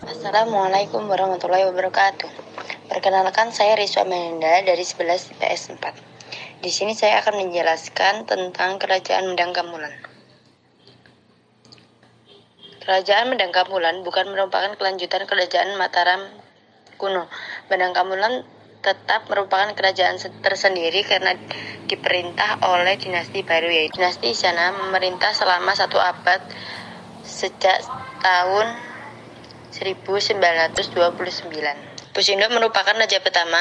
Assalamualaikum warahmatullahi wabarakatuh. Perkenalkan, saya Rizwa Melinda dari 11 IPS 4. Di sini saya akan menjelaskan tentang Kerajaan Medang Kamulan. Kerajaan Medang Kamulan bukan merupakan kelanjutan Kerajaan Mataram kuno. Medang Kamulan tetap merupakan kerajaan tersendiri karena diperintah oleh dinasti baru, yaitu dinasti Isyana, memerintah selama 1 abad sejak tahun 1929. Pusindok merupakan raja pertama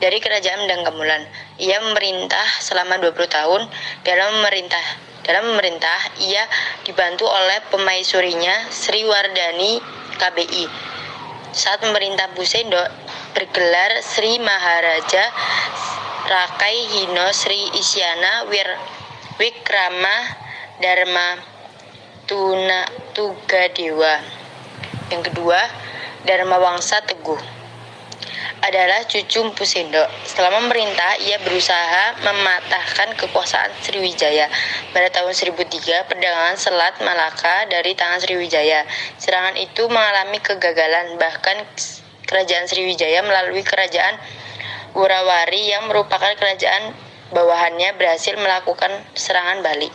dari Kerajaan Medang Kamulan. Ia memerintah selama 20 tahun. Dalam memerintah, ia dibantu oleh pemaisurinya Sri Wardani KBI. Saat memerintah Pusindok bergelar Sri Maharaja Rakai Hino Sri Isyana Wikrama Dharma Tugadewa. Yang kedua, Dharma Wangsa Teguh adalah cucu Pusindok. Setelah memerintah, ia berusaha mematahkan kekuasaan Sriwijaya. Pada tahun 1003, perdagangan Selat Malaka dari tangan Sriwijaya. Serangan itu mengalami kegagalan. Bahkan kerajaan Sriwijaya melalui kerajaan Wurawari yang merupakan kerajaan bawahannya berhasil melakukan serangan balik.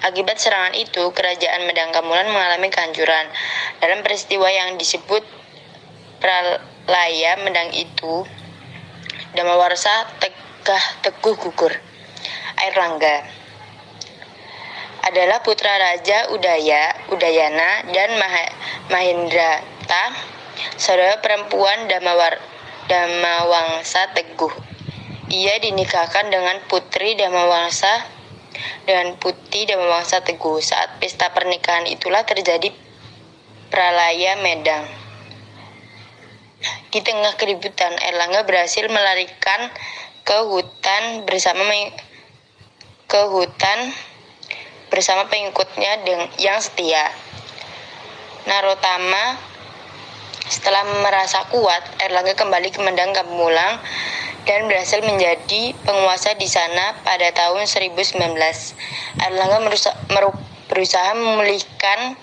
Akibat serangan itu, Kerajaan Medang Kamulan mengalami kehancuran. Dalam peristiwa yang disebut Pralaya Medang itu, Damawarsa Teguh gugur. Airlangga adalah putra Raja Udayana dan Mahendrata, saudara perempuan Damawangsa Teguh. Ia dinikahkan dengan Putri Damawangsa Teguh. Saat pesta pernikahan itulah terjadi Pralaya Medang. Di tengah keributan, Airlangga berhasil melarikan ke hutan bersama pengikutnya yang setia. Narotama. Setelah merasa kuat, Airlangga kembali ke Medang Kamulan dan berhasil menjadi penguasa di sana pada tahun 1019. Airlangga berusaha memulihkan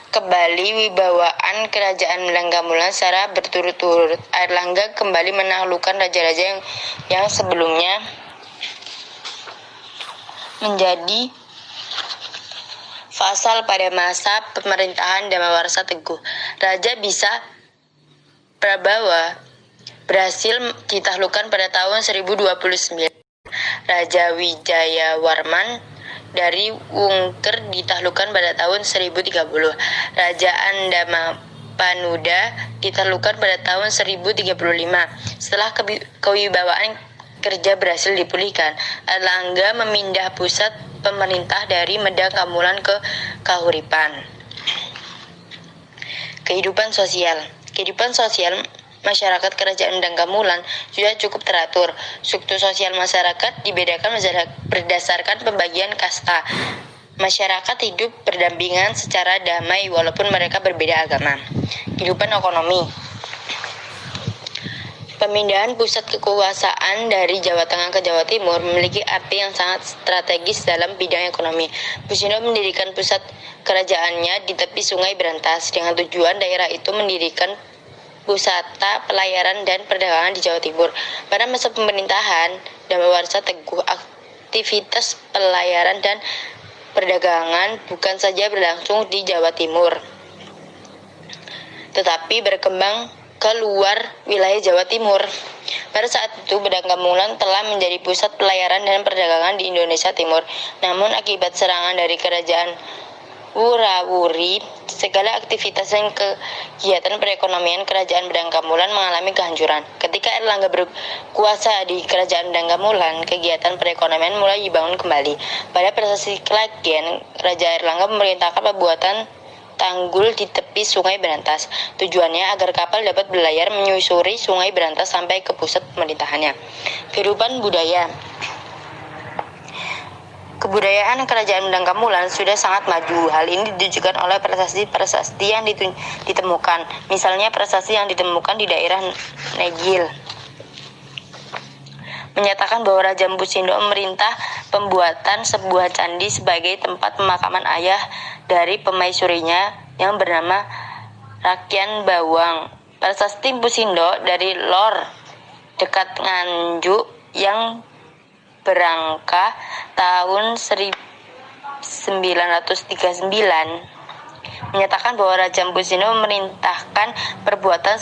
kembali wibawaan Kerajaan Medang Kamulan secara berturut-turut. Airlangga kembali menaklukkan raja-raja yang sebelumnya menjadi vassal pada masa pemerintahan Damawarsa Teguh. Raja Bisa Prabawa berhasil ditaklukkan pada tahun 1029. Raja Wijayawarman dari Wungker ditaklukkan pada tahun 1030. Raja Andamapanuda ditaklukkan pada tahun 1035. Setelah kewibawaan kerja berhasil dipulihkan, Airlangga memindah pusat pemerintah dari Medang Kamulan ke Kahuripan. Kehidupan sosial masyarakat Kerajaan Medang Kamulan sudah cukup teratur. Struktur sosial masyarakat dibedakan berdasarkan pembagian kasta. Masyarakat hidup berdampingan secara damai walaupun mereka berbeda agama. Kehidupan ekonomi. Pemindahan pusat kekuasaan dari Jawa Tengah ke Jawa Timur memiliki arti yang sangat strategis dalam bidang ekonomi. Pusindok mendirikan pusat kerajaannya di tepi Sungai Berantas dengan tujuan daerah itu mendirikan pusata pelayaran dan perdagangan di Jawa Timur. Pada masa pemerintahan Damawarsa Teguh, aktivitas pelayaran dan perdagangan bukan saja berlangsung di Jawa Timur, tetapi berkembang keluar wilayah Jawa Timur. Pada saat itu, Medang Kamulan telah menjadi pusat pelayaran dan perdagangan di Indonesia Timur. Namun akibat serangan dari kerajaan Wurawuri, segala aktivitas dan kegiatan perekonomian Kerajaan Medang Kamulan mengalami kehancuran. Ketika Airlangga berkuasa di Kerajaan Medang Kamulan, kegiatan perekonomian mulai dibangun kembali. Pada prasasti Klagen, Raja Airlangga memerintahkan pembuatan tanggul di tepi Sungai Berantas. Tujuannya agar kapal dapat berlayar menyusuri Sungai Berantas sampai ke pusat pemerintahannya. Kehidupan budaya. Kebudayaan Kerajaan Medang Kamulan sudah sangat maju. Hal ini ditunjukkan oleh prasasti yang ditemukan. Misalnya prasasti yang ditemukan di daerah Negil menyatakan bahwa Raja Pusindok memerintah pembuatan sebuah candi sebagai tempat pemakaman ayah dari pemaisurinya yang bernama Rakyat Bawang. Prasasti Mpu Sindo dari Lor dekat Nganjuk yang berangka tahun 1939 menyatakan bahwa Raja Mpu Sindo memerintahkan perbuatan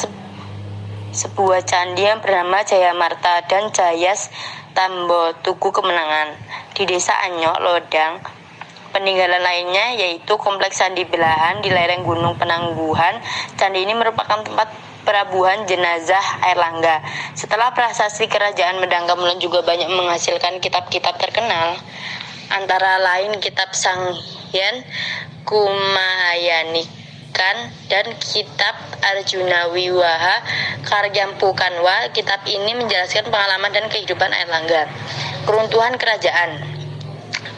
sebuah candi yang bernama Jayamarta dan Jayas Tambo Tugu Kemenangan di Desa Anyok, Lodang. Peninggalan lainnya yaitu Kompleks Candi Belahan di lereng Gunung Penangguhan. Candi ini merupakan tempat perabuhan jenazah Airlangga. Setelah prasasti Kerajaan Medang Kamulan juga banyak menghasilkan kitab-kitab terkenal, antara lain kitab Sanghyang Kumahayanikan dan kitab Arjuna Wiwaha karya Mpu Kanwa. Kitab ini menjelaskan pengalaman dan kehidupan Airlangga. Keruntuhan kerajaan.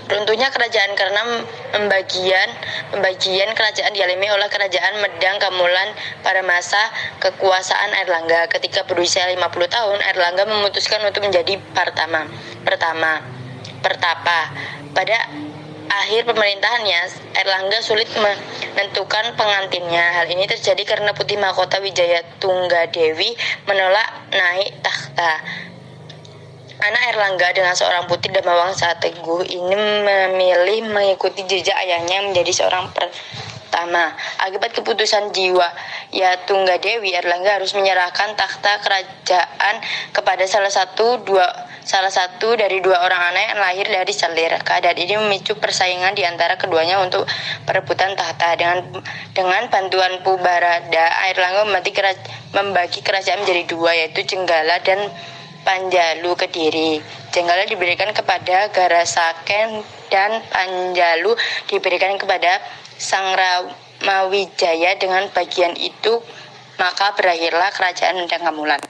Runtuhnya kerajaan karena pembagian kerajaan dialami oleh Kerajaan Medang Kamulan pada masa kekuasaan Airlangga. Ketika berusia 50 tahun, Airlangga memutuskan untuk menjadi pertapa. Pada akhir pemerintahannya, Airlangga sulit menentukan pengantinnya. Hal ini terjadi karena Putih Mahkota Wijaya Tunggadewi menolak naik takhta. Anak Airlangga dengan seorang putri Damawang saat Teguh ini memilih mengikuti jejak ayahnya menjadi seorang pertama. Akibat keputusan jiwa ya Tunggadewi, Airlangga harus menyerahkan takhta kerajaan kepada salah satu dari dua orang anak yang lahir dari selir. Keadaan ini memicu persaingan di antara keduanya untuk perebutan takhta. Dengan bantuan Mpu Barada, Airlangga membagi kerajaan menjadi dua, yaitu Jenggala dan Panjalu Kediri. Jenggala diberikan kepada Garasaken dan Panjalu diberikan kepada Sang Ramawijaya. Dengan bagian itu maka berakhirlah Kerajaan Medang Kamulan.